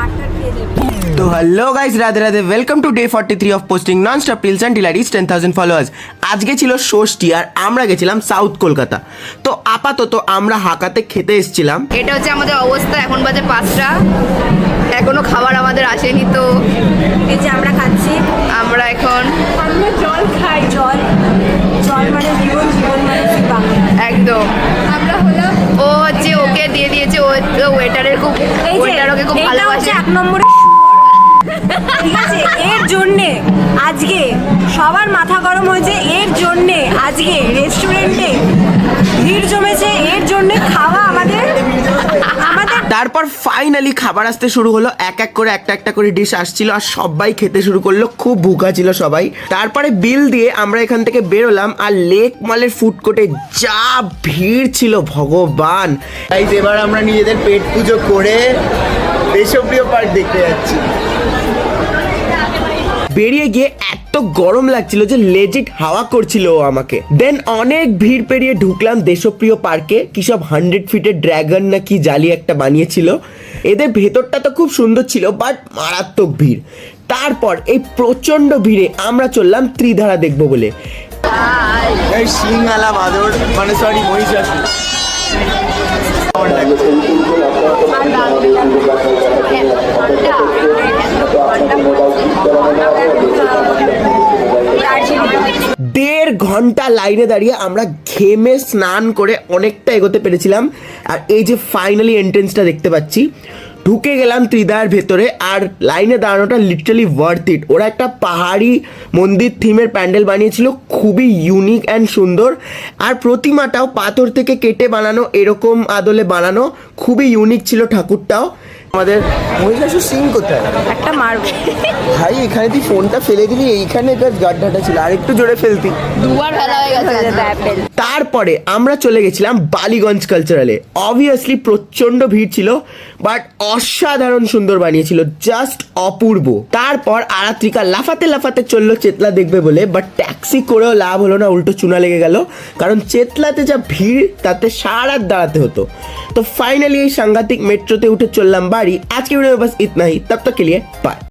तो hello guys, Radhe Radhe, welcome to day 43 of posting non stop টিলস and টিলারিস 10,000 followers. আজকে ছিল ষষ্ঠী আর আমরা গেছিলাম সাউথ কলকাতা। তো আপাতত আমরা হাকাতে খেতে এসেছিলাম। এটা হচ্ছে আমাদের অবস্থা, এখন বাজে 5টা, এখনো খাবার আমাদের আসেনি। তো এই যে আমরা খাচ্ছি, আমরা এখন আমরা জল খাই। জল জল মানে জীবন, জীবন মানে বাংলা। একদম আমরা হলাম ও হচ্ছে ওকে দিয়ে দিয়েছে, ও ওয়েটারের খুব এই যে ওয়েটার ওকে খুব এইটা ভালোবাসে। হচ্ছে 1 নম্বরের ঠিক আছে। এর জন্যে আজকে সবার মাথা গরম হয়েছে, এর জন্যে আজকে রেস্টুরেন্টে ভিড় জমেছে, এর জন্যে খাওয়া আমাদের তারপর ফাইনালি খাবার আসতে শুরু হলো, এক এক করে একটা একটা করে ডিশ আসছিল আর সবাই খেতে শুরু করলো। খুব ভুকা ছিল সবাই। তারপরে বিল দিয়ে আমরা এখান থেকে বেরোলাম আর লেক মলের ফুড কোর্টে যা ভিড় ছিল ভগবান। গাইস, এবার আমরা নিজেদের পেট পুজো করে দেশপ্রিয় পার্ক দেখতে যাচ্ছি। বেরিয়ে গিয়ে এত গরম লাগছিল যে লেজিট হাওয়া করছিল ও আমাকে। দেন অনেক ভিড় পেরিয়ে ঢুকলাম দেশপ্রিয় পার্কে। কি সব 100 ফিটের ড্রাগন না কি জালি একটা বানিয়েছিল। এদের ভেতরটা তো খুব সুন্দর ছিল, বাট মারাত্মক ভিড়। তারপর এই প্রচন্ড ভিড়ে আমরা চললাম ত্রিধারা দেখবো বলে। এই সিংহালা বাদর, মানে সরি মহিষাসুর। দেড় ঘন্টা লাইনে দাঁড়িয়ে আমরা ঘেমে স্নান করে অনেকটা এগোতে পেরেছিলাম। আর এই যে ফাইনালি এন্ট্রেন্সটা দেখতে পাচ্ছি, ঢুকে গেলাম ত্রিধারার ভেতরে। আর লাইনে দাঁড়ানোটা লিটারালি ওয়ার্থ ইট। ওরা একটা পাহাড়ি মন্দির থিমের প্যান্ডেল বানিয়েছিল, খুবই ইউনিক অ্যান্ড সুন্দর। আর প্রতিমাটাও পাথর থেকে কেটে বানানো, এরকম আদলে বানানো, খুবই ইউনিক ছিল ঠাকুরটাও। আমাদের মহিষাসুর সিং কোথায়? একটা মারবে। ভাই, এখানে তুই ফোনটা ফেলে দিলি, এইখানে গাড্ডাটা ছিল, আর একটু জোরে ফেলতি। দুবার ফেলা হয়ে গেছে। তারপরে আমরা চলে গেছিলাম বালিগঞ্জ কালচারালে। অবভিয়াসলি প্রচন্ড ভিড় ছিল, বাট অসাধারণ সুন্দর বানিয়েছিল, জাস্ট অপূর্ব। তারপর আরাত্রিকা লাফাতে লাফাতে চললো চেতলা দেখবে বলে, বাট ট্যাক্সি করেও লাভ হলো না, উল্টো চুনা লেগে গেল। কারণ চেতলাতে যা ভিড়, তাতে সারা রাত দাঁড়াতে হতো। তো ফাইনালি এই সাংঘাতিক মেট্রোতে উঠে চললাম বাড়ি। আজকে ভিডিও বাস ইতনা হি, তব তক কে লিয়ে বাই।